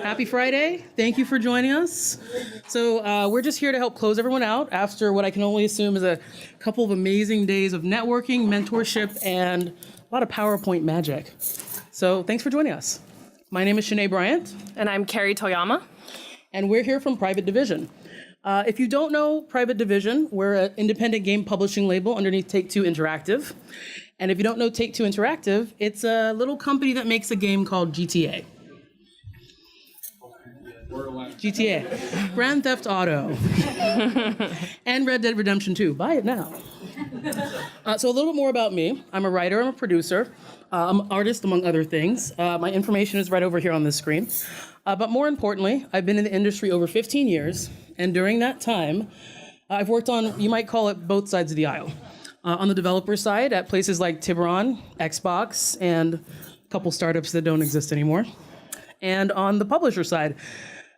Happy Friday. Thank you for joining us. So we're just here to help close everyone out after what I can only assume is a couple of amazing days of networking, mentorship, and a lot of PowerPoint magic. So thanks for joining us. My name is Shana Bryant. And I'm Kari Toyama. And we're here from Private Division. If you don't know Private Division, we're an independent game publishing label underneath Take-Two Interactive. And if you don't know Take-Two Interactive, it's a little company that makes a game called GTA. GTA, Grand Theft Auto, and Red Dead Redemption 2. Buy it now. So a little bit more about me. I'm a writer, I'm a producer, I'm an artist, among other things. My information is right over here on this screen. But more importantly, I've been in the industry over 15 years, and during that time, I've worked on, you might call it, both sides of the aisle. On the developer side, at places like Tiburon, Xbox, and a couple startups that don't exist anymore. And on the publisher side,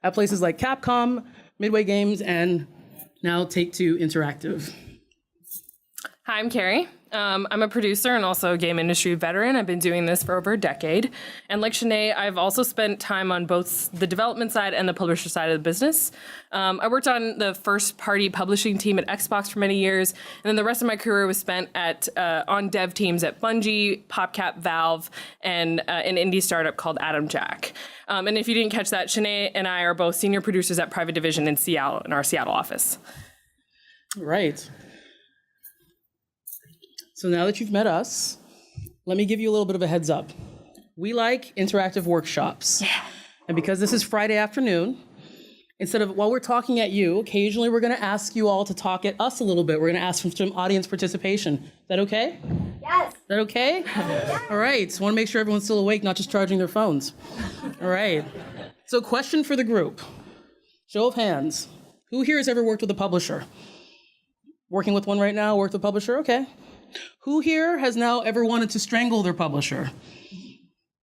at places like Capcom, Midway Games, and now Take-Two Interactive. Hi, I'm Kari. I'm a producer and also a game industry veteran. I've been doing this for over a decade. And like Shanae, I've also spent time on both the development side and the publisher side of the business. I worked on the first-party publishing team at Xbox for many years, and then the rest of my career was spent on dev teams at Bungie, PopCap, Valve, and an indie startup called Atom Jack. And if you didn't catch that, Shanae and I are both senior producers at Private Division in Seattle, in our Seattle office. Right. So now that you've met us, let me give you a little bit of a heads up. We like interactive workshops. Yeah. And because this is Friday afternoon, instead of, while we're talking at you, occasionally we're gonna ask you all to talk at us a little bit. We're gonna ask for some audience participation. Is that okay? Yes. Is that okay? Yes. All right, so I wanna make sure everyone's still awake, not just charging their phones. All right, so question for the group. Show of hands. Who here has ever worked with a publisher? Working with one right now, worked with a publisher? Okay. Who here has now ever wanted to strangle their publisher?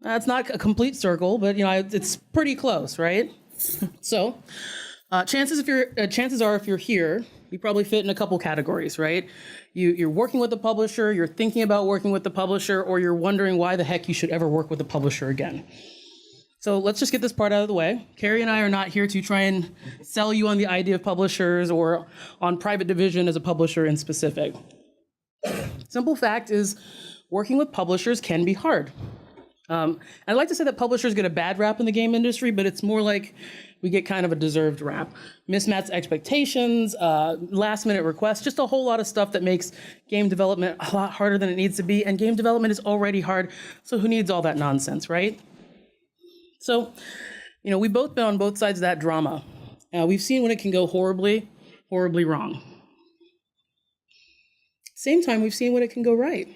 That's not a complete circle, but it's pretty close, right? So, chances are, if you're here, you probably fit in a couple categories, right? You're working with the publisher, you're thinking about working with the publisher, or you're wondering why the heck you should ever work with the publisher again. So let's just get this part out of the way. Kari and I are not here to try and sell you on the idea of publishers or on Private Division as a publisher in specific. Simple fact is, working with publishers can be hard. I'd like to say that publishers get a bad rap in the game industry, but it's more like we get kind of a deserved rap. Mismatched expectations, last-minute requests, just a whole lot of stuff that makes game development a lot harder than it needs to be, and game development is already hard, so who needs all that nonsense, right? So, we've both been on both sides of that drama. We've seen when it can go horribly, horribly wrong. Same time, we've seen when it can go right.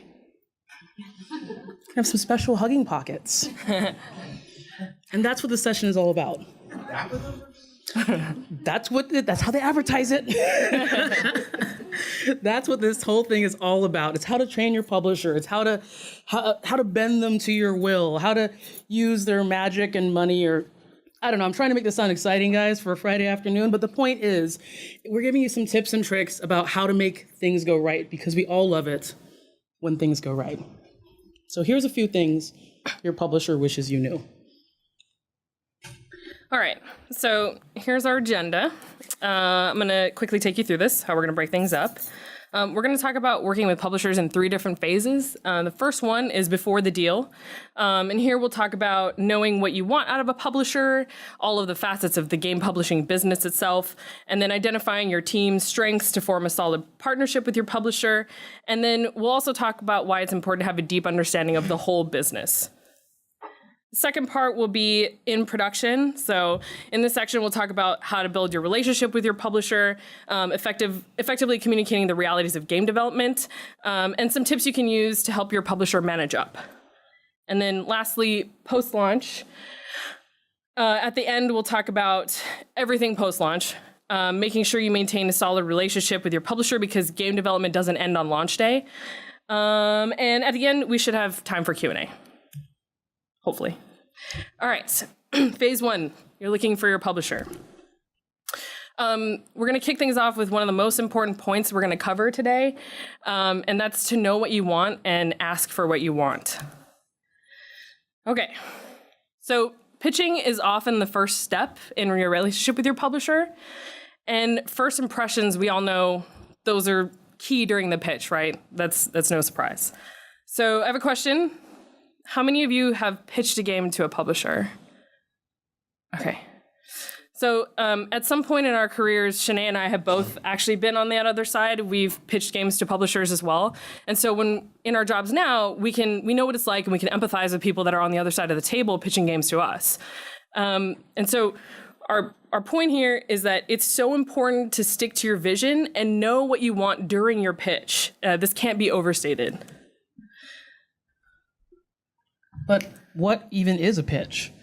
Have some special hugging pockets. And that's what this session is all about. That's how they advertise it. That's what this whole thing is all about. It's how to train your publisher. It's how to bend them to your will, how to use their magic and money, or I don't know, I'm trying to make this sound exciting, guys, for a Friday afternoon, but the point is, we're giving you some tips and tricks about how to make things go right, because we all love it when things go right. So here's a few things your publisher wishes you knew. All right, so here's our agenda. I'm gonna quickly take you through this, how we're gonna break things up. We're going to talk about working with publishers in 3 different phases. The first one is before the deal. And here we'll talk about knowing what you want out of a publisher, all of the facets of the game publishing business itself, and then identifying your team's strengths to form a solid partnership with your publisher. And then we'll also talk about why it's important to have a deep understanding of the whole business. The second part will be in production. So in this section, we'll talk about how to build your relationship with your publisher, effectively communicating the realities of game development, and some tips you can use to help your publisher manage up. And then lastly, post-launch. At the end, we'll talk about everything post-launch, making sure you maintain a solid relationship with your publisher because game development doesn't end on launch day. And at the end, we should have time for Q&A. Hopefully. All right, phase 1, you're looking for your publisher. We're gonna kick things off with one of the most important points we're gonna cover today, and that's to know what you want and ask for what you want. Okay, so pitching is often the first step in your relationship with your publisher. And first impressions, we all know those are key during the pitch, right? That's no surprise. So I have a question. How many of you have pitched a game to a publisher? Okay. So at some point in our careers, Shana and I have both actually been on that other side. We've pitched games to publishers as well. And so when in our jobs now, we know what it's like and we can empathize with people that are on the other side of the table pitching games to us. And so our point here is that it's so important to stick to your vision and know what you want during your pitch. This can't be overstated. But what even is a pitch?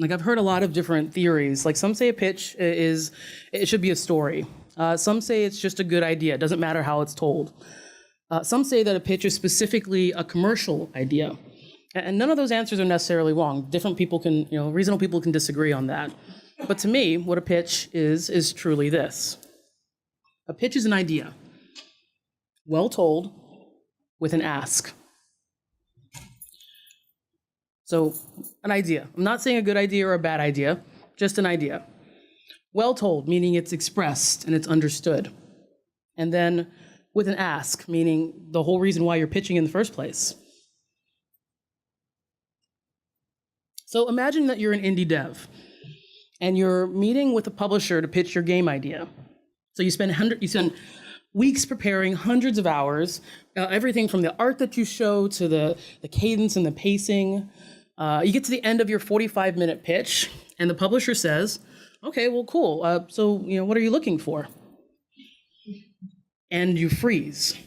Like, I've heard a lot of different theories. Like, some say a pitch it should be a story. Some say it's just a good idea. It doesn't matter how it's told. Some say that a pitch is specifically a commercial idea. And none of those answers are necessarily wrong. Different people can, reasonable people can disagree on that. But to me, what a pitch is truly this. A pitch is an idea, well told, with an ask. So, an idea. I'm not saying a good idea or a bad idea, just an idea. Well told, meaning it's expressed and it's understood. And then with an ask, meaning the whole reason why you're pitching in the first place. So imagine that you're an indie dev and you're meeting with a publisher to pitch your game idea. So you spend weeks preparing, hundreds of hours, everything from the art that you show to the cadence and the pacing. You get to the end of your 45-minute pitch, and the publisher says, okay, well, cool. So, what are you looking for? And you freeze.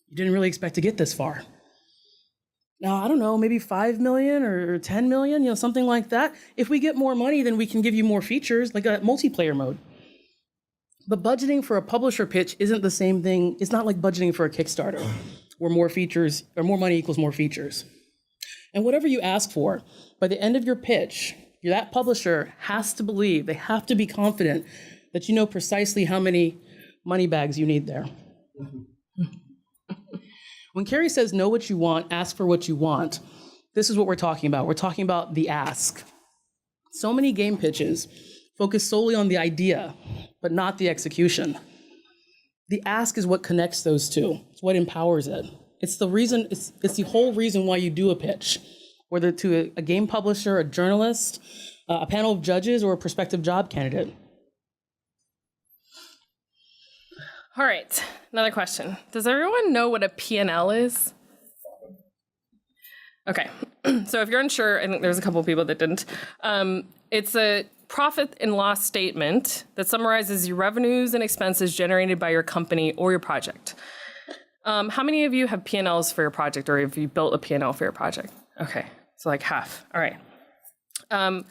You didn't really expect to get this far. Now, I don't know, maybe 5 million or 10 million, something like that. If we get more money, then we can give you more features, like a multiplayer mode. But budgeting for a publisher pitch isn't the same thing. It's not like budgeting for a Kickstarter, where more features or more money equals more features. And whatever you ask for, by the end of your pitch, that publisher has to believe, they have to be confident that you know precisely how many money bags you need there. When Kari says know what you want, ask for what you want, this is what we're talking about. We're talking about the ask. So many game pitches focus solely on the idea, but not the execution. The ask is what connects those two. It's what empowers it. It's the reason. It's the whole reason why you do a pitch, whether to a game publisher, a journalist, a panel of judges, or a prospective job candidate. All right, another question. Does everyone know what a P&L is? Okay, so if you're unsure, I think there's a couple of people that didn't. It's a profit and loss statement that summarizes your revenues and expenses generated by your company or your project. How many of you have P&Ls for your project, or have you built a P&L for your project? Okay, so like half. All right.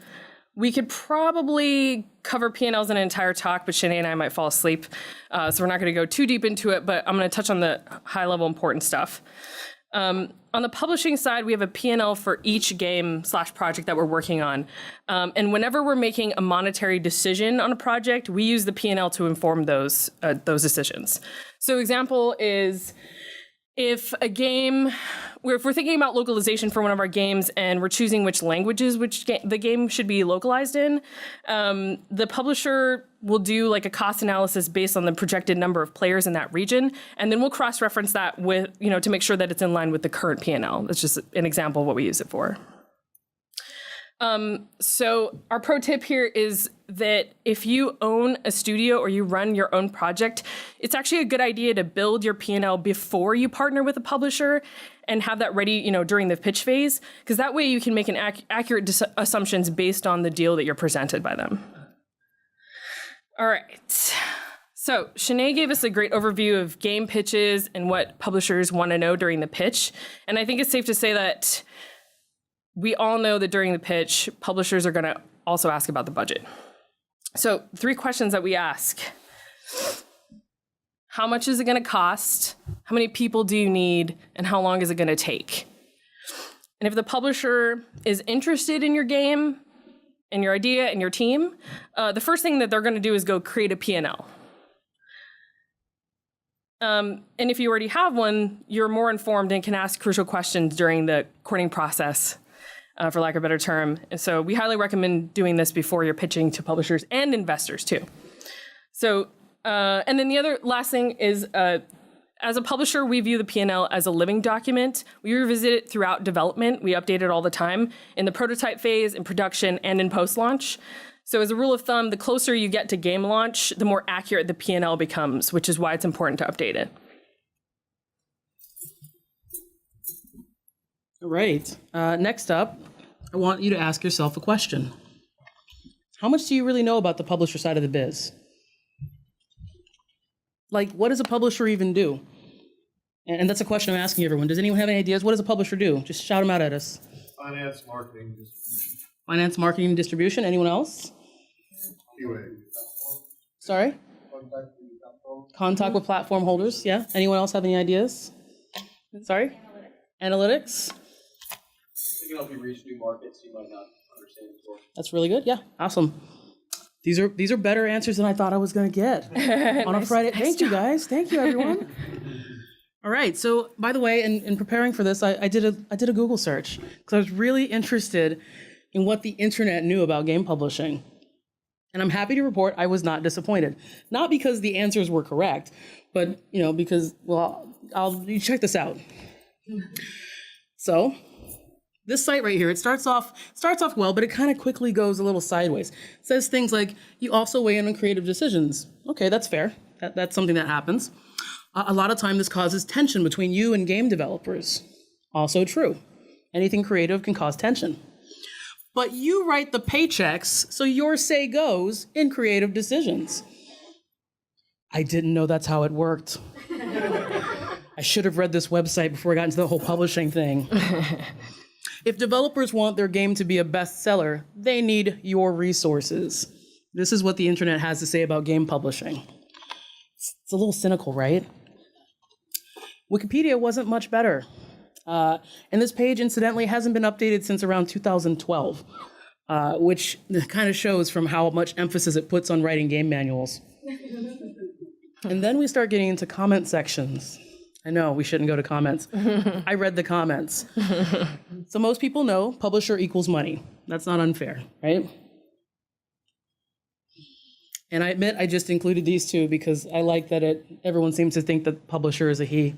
We could probably cover P&Ls in an entire talk, but Shana and I might fall asleep, so we're not going to go too deep into it, but I'm going to touch on the high-level important stuff. On the publishing side, we have a P&L for each game/project that we're working on. And whenever we're making a monetary decision on a project, we use the P&L to inform those decisions. So example is if we're thinking about localization for one of our games and we're choosing which languages the game should be localized in, the publisher will do like a cost analysis based on the projected number of players in that region, and then we'll cross-reference that with, to make sure that it's in line with the current P&L. That's just an example of what we use it for. So our pro tip here is that if you own a studio or you run your own project, it's actually a good idea to build your P&L before you partner with a publisher and have that ready, during the pitch phase, because that way you can make an accurate assumptions based on the deal that you're presented by them. All right. So Shanae gave us a great overview of game pitches and what publishers want to know during the pitch. And I think it's safe to say that we all know that during the pitch, publishers are going to also ask about the budget. So 3 questions that we ask. How much is it going to cost? How many people do you need? And how long is it going to take? And if the publisher is interested in your game and your idea and your team, the first thing that they're going to do is go create a P&L. And if you already have one, you're more informed and can ask crucial questions during the courting process. for lack of a better term. And so we highly recommend doing this before you're pitching to publishers and investors too. So, and then the other last thing is, as a publisher, we view the P&L as a living document. We revisit it throughout development. We update it all the time in the prototype phase, in production, and in post-launch. So as a rule of thumb, the closer you get to game launch, the more accurate the P&L becomes, which is why it's important to update it. All right. Next up, I want you to ask yourself a question. How much do you really know about the publisher side of the biz? Like, what does a publisher even do? And that's a question I'm asking everyone. Does anyone have any ideas? What does a publisher do? Just shout them out at us. Finance, marketing, distribution. Finance, marketing, and distribution. Anyone else? QA. Sorry? Contact with platform holders. Yeah. Anyone else have any ideas? Sorry? Analytics. It can help you reach new markets you might not understand before. That's really good. Yeah. Awesome. These are better answers than I thought I was going to get on a Friday. Thank you, guys. Thank you, everyone. All right. So, by the way, in preparing for this, I did a Google search because I was really interested in what the internet knew about game publishing. And I'm happy to report I was not disappointed. Not because the answers were correct, but because you check this out. So, this site right here, it starts off well, but it kind of quickly goes a little sideways. It says things like, you also weigh in on creative decisions. Okay, that's fair. That's something that happens. A lot of time this causes tension between you and game developers. Also true. Anything creative can cause tension. But you write the paychecks, so your say goes in creative decisions. I didn't know that's how it worked. I should have read this website before I got into the whole publishing thing. If developers want their game to be a bestseller, they need your resources. This is what the internet has to say about game publishing. It's a little cynical, right? Wikipedia wasn't much better. And this page, incidentally, hasn't been updated since around 2012, which kind of shows from how much emphasis it puts on writing game manuals. And then we start getting into comment sections. I know, we shouldn't go to comments. I read the comments. So most people know publisher equals money. That's not unfair, right? And I admit I just included these two because I like that everyone seems to think that publisher is a he.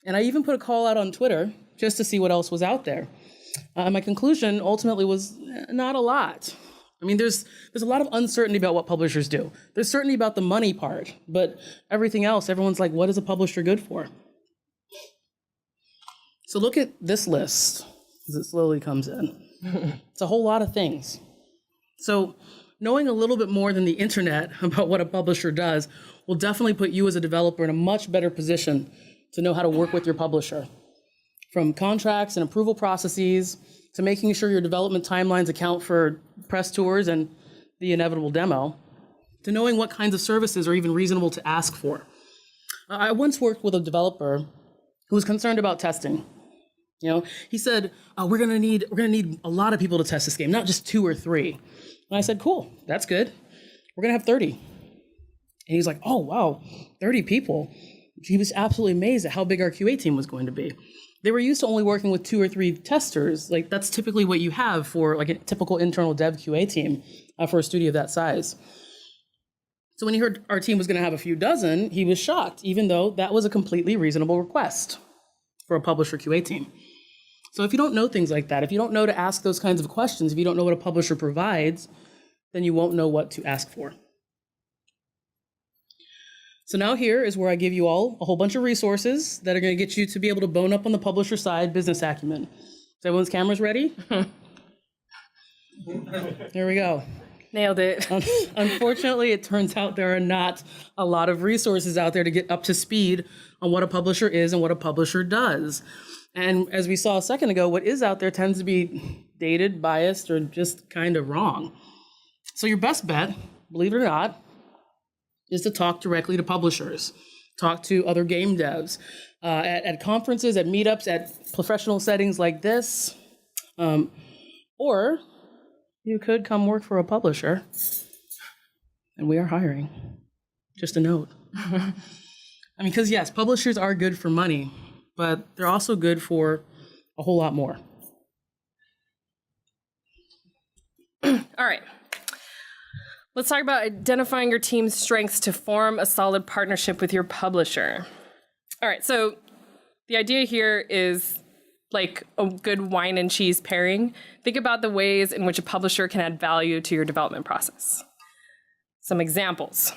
And I even put a call out on Twitter just to see what else was out there. My conclusion ultimately was not a lot. I mean, there's a lot of uncertainty about what publishers do. There's certainty about the money part, but everything else, everyone's like, what is a publisher good for? So look at this list as it slowly comes in. It's a whole lot of things. So knowing a little bit more than the internet about what a publisher does will definitely put you as a developer in a much better position to know how to work with your publisher. From contracts and approval processes to making sure your development timelines account for press tours and the inevitable demo, to knowing what kinds of services are even reasonable to ask for. I once worked with a developer who was concerned about testing. He said, we're gonna need a lot of people to test this game, not just 2 or 3. And I said, cool, that's good. We're gonna have 30. And he's like, oh, wow, 30 people. He was absolutely amazed at how big our QA team was going to be. They were used to only working with 2 or 3 testers. Like, that's typically what you have for like a typical internal dev QA team for a studio that size. So when he heard our team was gonna have a few dozen, he was shocked, even though that was a completely reasonable request for a publisher QA team. So if you don't know things like that, if you don't know to ask those kinds of questions, if you don't know what a publisher provides, then you won't know what to ask for. So now here is where I give you all a whole bunch of resources that are going to get you to be able to bone up on the publisher side business acumen. Is everyone's cameras ready? There we go. Nailed it. Unfortunately, it turns out there are not a lot of resources out there to get up to speed on what a publisher is and what a publisher does. And as we saw a second ago, what is out there tends to be dated, biased, or just kind of wrong. So your best bet, believe it or not, is to talk directly to publishers, talk to other game devs, at conferences, at meetups, at professional settings like this, or you could come work for a publisher, and we are hiring. Just a note. I mean, because yes, publishers are good for money, but they're also good for a whole lot more. All right. Let's talk about identifying your team's strengths to form a solid partnership with your publisher. All right, so the idea here is like a good wine and cheese pairing. Think about the ways in which a publisher can add value to your development process. Some examples.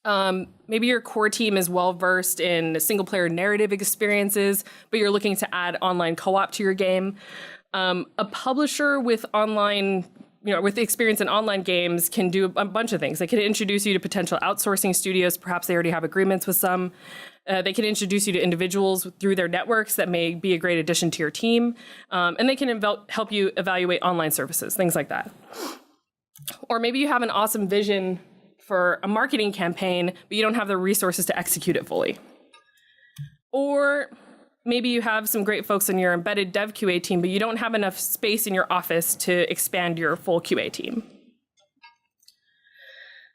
Maybe your core team is well-versed in single-player narrative experiences, but you're looking to add online co-op to your game. A publisher with with experience in online games can do a bunch of things. They can introduce you to potential outsourcing studios. Perhaps they already have agreements with some. They can introduce you to individuals through their networks that may be a great addition to your team. And they can help you evaluate online services, things like that. Or maybe you have an awesome vision for a marketing campaign, but you don't have the resources to execute it fully. Or maybe you have some great folks in your embedded dev QA team, but you don't have enough space in your office to expand your full QA team.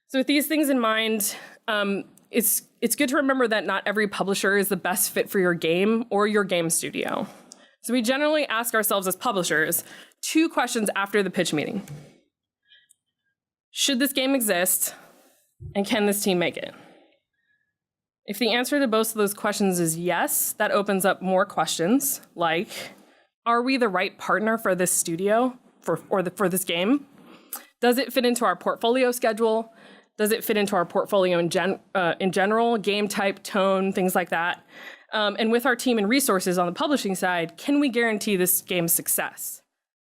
So with these things in mind, it's good to remember that not every publisher is the best fit for your game or your game studio. So we generally ask ourselves as publishers 2 questions after the pitch meeting. Should this game exist? And can this team make it? If the answer to both of those questions is yes, that opens up more questions like, are we the right partner for this studio for this game? Does it fit into our portfolio schedule? Does it fit into our portfolio in general, game type, tone, things like that? And with our team and resources on the publishing side, can we guarantee this game's success?